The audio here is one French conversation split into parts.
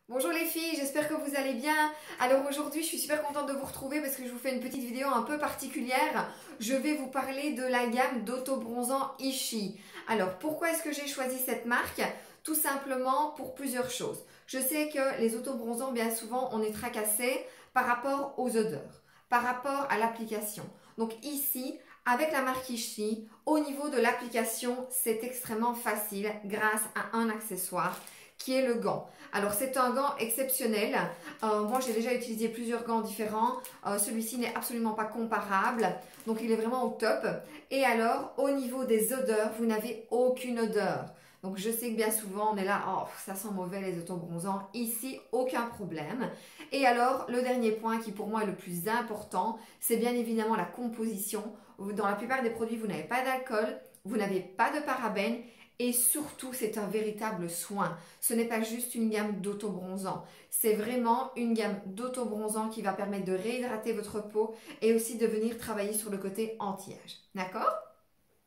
Bonjour les filles, j'espère que vous allez bien. Alors aujourd'hui, je suis super contente de vous retrouver parce que je vous fais une petite vidéo un peu particulière. Je vais vous parler de la gamme d'auto-bronzant Ishi. Alors pourquoi est-ce que j'ai choisi cette marque? Tout simplement pour plusieurs choses. Je sais que les auto-bronzants, bien souvent, on est tracassé par rapport aux odeurs, par rapport à l'application. Donc ici, avec la marque Ishi, au niveau de l'application, c'est extrêmement facile grâce à un accessoire qui est le gant. Alors c'est un gant exceptionnel. Moi j'ai déjà utilisé plusieurs gants différents. Celui-ci n'est absolument pas comparable. Donc il est vraiment au top. Et alors au niveau des odeurs, vous n'avez aucune odeur. Donc je sais que bien souvent on est là, oh ça sent mauvais les autobronzants. Ici aucun problème. Et alors le dernier point qui pour moi est le plus important, c'est bien évidemment la composition. Dans la plupart des produits vous n'avez pas d'alcool, vous n'avez pas de parabènes. Et surtout, c'est un véritable soin. Ce n'est pas juste une gamme d'auto-bronzant. C'est vraiment une gamme d'auto-bronzant qui va permettre de réhydrater votre peau et aussi de venir travailler sur le côté anti-âge. D'accord?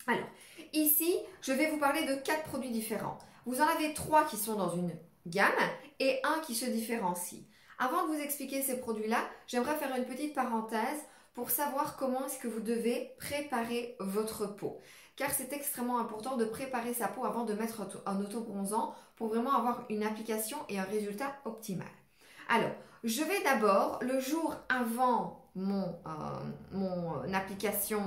Alors, ici, je vais vous parler de 4 produits différents. Vous en avez 3 qui sont dans une gamme et un qui se différencie. Avant de vous expliquer ces produits-là, j'aimerais faire une petite parenthèse pour savoir comment est-ce que vous devez préparer votre peau. Car c'est extrêmement important de préparer sa peau avant de mettre un autobronzant pour vraiment avoir une application et un résultat optimal. Alors, je vais d'abord, le jour avant mon application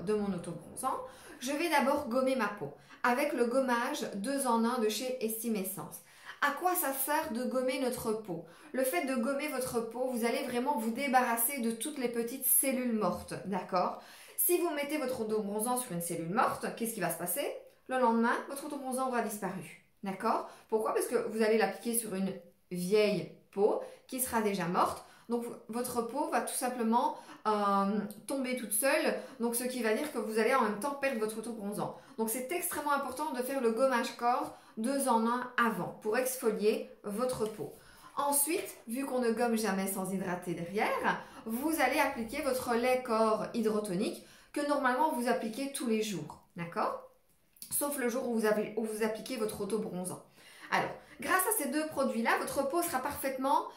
de mon autobronzant, je vais d'abord gommer ma peau avec le gommage 2 en 1 de chez Estime Essence. À quoi ça sert de gommer notre peau? Le fait de gommer votre peau, vous allez vraiment vous débarrasser de toutes les petites cellules mortes, d'accord? Si vous mettez votre autobronzant sur une cellule morte, qu'est-ce qui va se passer? Le lendemain, votre autobronzant aura disparu, d'accord? Pourquoi? Parce que vous allez l'appliquer sur une vieille peau qui sera déjà morte. Donc votre peau va tout simplement tomber toute seule, donc ce qui va dire que vous allez en même temps perdre votre autobronzant. Donc c'est extrêmement important de faire le gommage corps 2 en 1 avant pour exfolier votre peau. Ensuite, vu qu'on ne gomme jamais sans hydrater derrière, vous allez appliquer votre lait corps hydrotonique que normalement vous appliquez tous les jours, d'accord? Sauf le jour où vous appliquez votre autobronzant. Alors, grâce à ces deux produits-là, votre peau sera parfaitement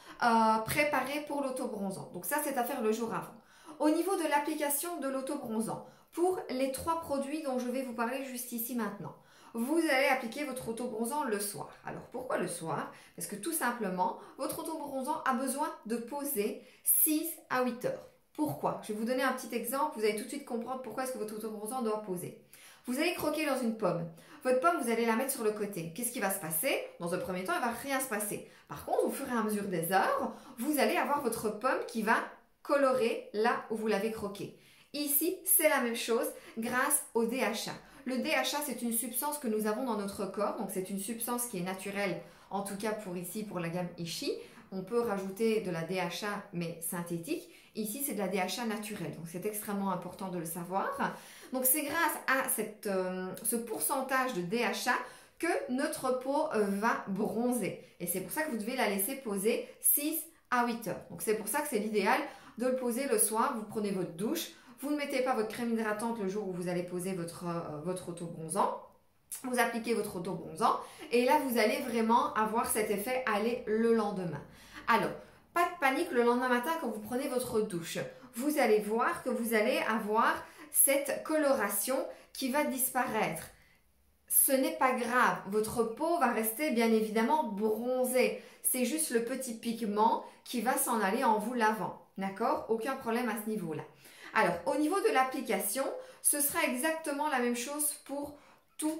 préparée pour l'autobronzant. Donc ça, c'est à faire le jour avant. Au niveau de l'application de l'autobronzant, pour les 3 produits dont je vais vous parler juste ici maintenant, vous allez appliquer votre autobronzant le soir. Alors pourquoi le soir? Parce que tout simplement, votre autobronzant a besoin de poser 6 à 8 heures. Pourquoi? Je vais vous donner un petit exemple, vous allez tout de suite comprendre pourquoi est-ce que votre autobronzant doit poser. Vous allez croquer dans une pomme. Votre pomme, vous allez la mettre sur le côté. Qu'est-ce qui va se passer? Dans un premier temps, il ne va rien se passer. Par contre, au fur et à mesure des heures, vous allez avoir votre pomme qui va colorer là où vous l'avez croquée. Ici, c'est la même chose grâce au DHA. Le DHA, c'est une substance que nous avons dans notre corps. Donc, c'est une substance qui est naturelle, en tout cas pour ici, pour la gamme Ishi. On peut rajouter de la DHA, mais synthétique. Ici, c'est de la DHA naturelle. Donc, c'est extrêmement important de le savoir. Donc, c'est grâce à ce pourcentage de DHA que notre peau va bronzer. Et c'est pour ça que vous devez la laisser poser 6 à 8 heures. Donc, c'est pour ça que c'est l'idéal de le poser le soir. Vous prenez votre douche. Vous ne mettez pas votre crème hydratante le jour où vous allez poser votre autobronzant. Vous appliquez votre autobronzant et là, vous allez vraiment avoir cet effet aller le lendemain. Alors, pas de panique le lendemain matin quand vous prenez votre douche. Vous allez voir que vous allez avoir cette coloration qui va disparaître. Ce n'est pas grave, votre peau va rester bien évidemment bronzée. C'est juste le petit pigment qui va s'en aller en vous lavant. D'accord? Aucun problème à ce niveau-là. Alors, au niveau de l'application, ce sera exactement la même chose pour tous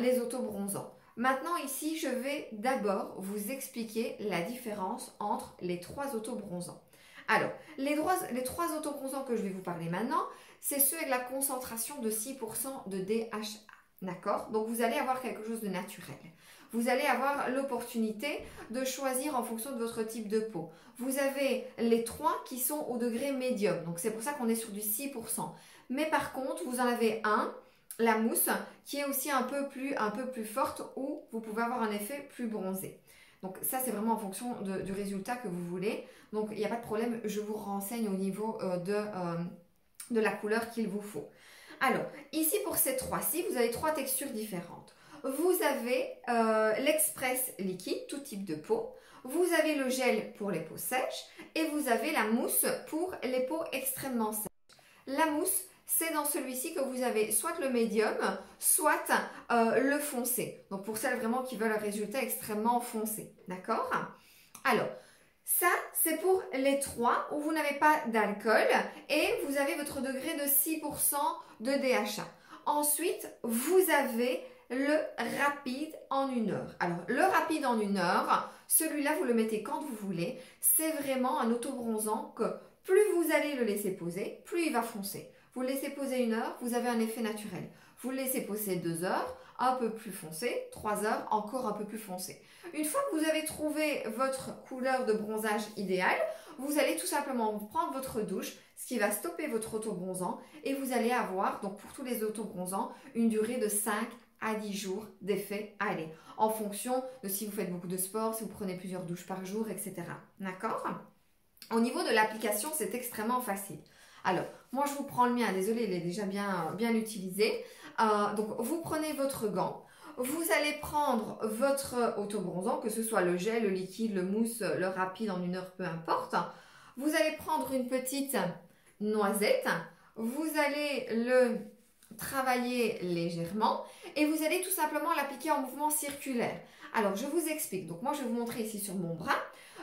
les autobronzants. Maintenant, ici, je vais d'abord vous expliquer la différence entre les 3 autobronzants. Alors, les 3 autobronzants que je vais vous parler maintenant, c'est ceux avec la concentration de 6% de DHA. D'accord? Donc, vous allez avoir quelque chose de naturel. Vous allez avoir l'opportunité de choisir en fonction de votre type de peau. Vous avez les 3 qui sont au degré médium. Donc, c'est pour ça qu'on est sur du 6%. Mais par contre, vous en avez un, la mousse, qui est aussi un peu plus forte où vous pouvez avoir un effet plus bronzé. Donc, ça, c'est vraiment en fonction du résultat que vous voulez. Donc, il n'y a pas de problème. Je vous renseigne au niveau de la couleur qu'il vous faut. Alors, ici pour ces 3-ci, vous avez 3 textures différentes. Vous avez l'Express liquide, tout type de peau. Vous avez le gel pour les peaux sèches et vous avez la mousse pour les peaux extrêmement sèches. La mousse, c'est dans celui-ci que vous avez soit le médium, soit le foncé. Donc pour celles vraiment qui veulent un résultat extrêmement foncé. D'accord? Alors, ça, c'est pour les 3 où vous n'avez pas d'alcool et vous avez votre degré de 6% de DHA. Ensuite, vous avez le rapide en 1 heure. Alors, le rapide en 1 heure, celui-là, vous le mettez quand vous voulez. C'est vraiment un autobronzant que plus vous allez le laisser poser, plus il va foncer. Vous le laissez poser 1 heure, vous avez un effet naturel. Vous le laissez poser 2 heures, un peu plus foncé, 3 heures, encore un peu plus foncé. Une fois que vous avez trouvé votre couleur de bronzage idéale, vous allez tout simplement prendre votre douche, ce qui va stopper votre autobronzant et vous allez avoir, donc pour tous les autobronzants, une durée de 5 à 10 jours d'effet aller, en fonction de si vous faites beaucoup de sport, si vous prenez plusieurs douches par jour, etc. D'accord? Au niveau de l'application, c'est extrêmement facile. Alors, moi je vous prends le mien, désolé, il est déjà bien utilisé. Donc, vous prenez votre gant, vous allez prendre votre autobronzant, que ce soit le gel, le liquide, le mousse, le rapide en 1 heure, peu importe. Vous allez prendre une petite noisette, vous allez le travailler légèrement et vous allez tout simplement l'appliquer en mouvement circulaire. Alors, je vous explique. Donc, moi, je vais vous montrer ici sur mon bras.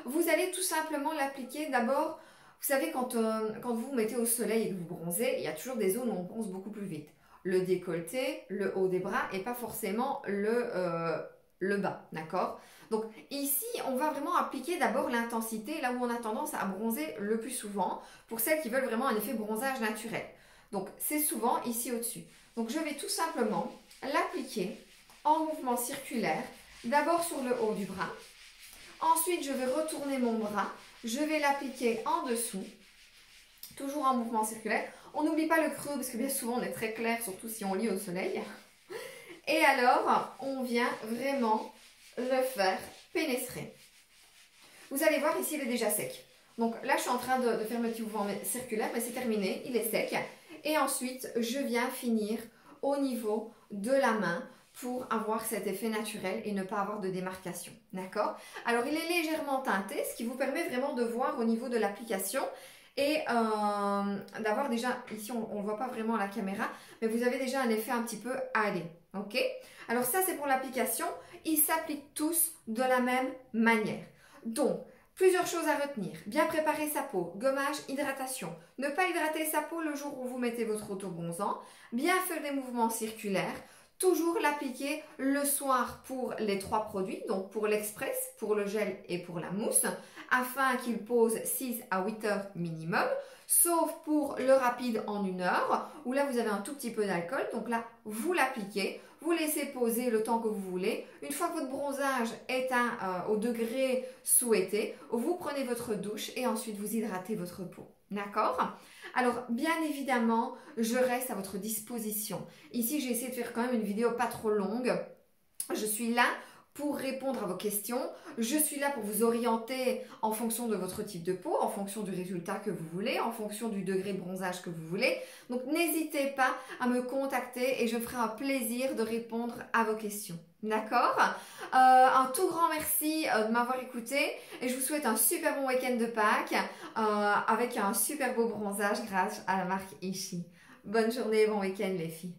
Vous allez tout simplement l'appliquer d'abord. Vous savez, quand vous vous mettez au soleil et que vous bronzez, il y a toujours des zones où on bronze beaucoup plus vite. Le décolleté, le haut des bras et pas forcément le bas, d'accord? Donc ici, on va vraiment appliquer d'abord l'intensité, là où on a tendance à bronzer le plus souvent, pour celles qui veulent vraiment un effet bronzage naturel. Donc c'est souvent ici au-dessus. Donc je vais tout simplement l'appliquer en mouvement circulaire, d'abord sur le haut du bras. Ensuite, je vais retourner mon bras. Je vais l'appliquer en dessous, toujours en mouvement circulaire. On n'oublie pas le creux parce que bien souvent on est très clair, surtout si on lit au soleil. Et alors, on vient vraiment le faire pénétrer. Vous allez voir ici, il est déjà sec. Donc là, je suis en train de faire mon petit mouvement circulaire, mais c'est terminé, il est sec. Et ensuite, je viens finir au niveau de la main pour avoir cet effet naturel et ne pas avoir de démarcation. D'accord? Alors, il est légèrement teinté, ce qui vous permet vraiment de voir au niveau de l'application et d'avoir déjà, ici on ne voit pas vraiment à la caméra, mais vous avez déjà un effet un petit peu hâlé. Ok? Alors ça, c'est pour l'application. Ils s'appliquent tous de la même manière. Donc, plusieurs choses à retenir. Bien préparer sa peau, gommage, hydratation. Ne pas hydrater sa peau le jour où vous mettez votre autobronzant. Bien faire des mouvements circulaires. Toujours l'appliquer le soir pour les 3 produits, donc pour l'express, pour le gel et pour la mousse, afin qu'il pose 6 à 8 heures minimum, sauf pour le rapide en 1 heure, où là vous avez un tout petit peu d'alcool, donc là vous l'appliquez, vous laissez poser le temps que vous voulez. Une fois que votre bronzage est au degré souhaité, vous prenez votre douche et ensuite vous hydratez votre peau. D'accord? Alors, bien évidemment, je reste à votre disposition. Ici, j'ai essayé de faire quand même une vidéo pas trop longue. Je suis là pour répondre à vos questions. Je suis là pour vous orienter en fonction de votre type de peau, en fonction du résultat que vous voulez, en fonction du degré de bronzage que vous voulez. Donc, n'hésitez pas à me contacter et je ferai un plaisir de répondre à vos questions. D'accord? Un tout grand merci de m'avoir écouté et je vous souhaite un super bon week-end de Pâques avec un super beau bronzage grâce à la marque Ishi. Bonne journée, bon week-end les filles.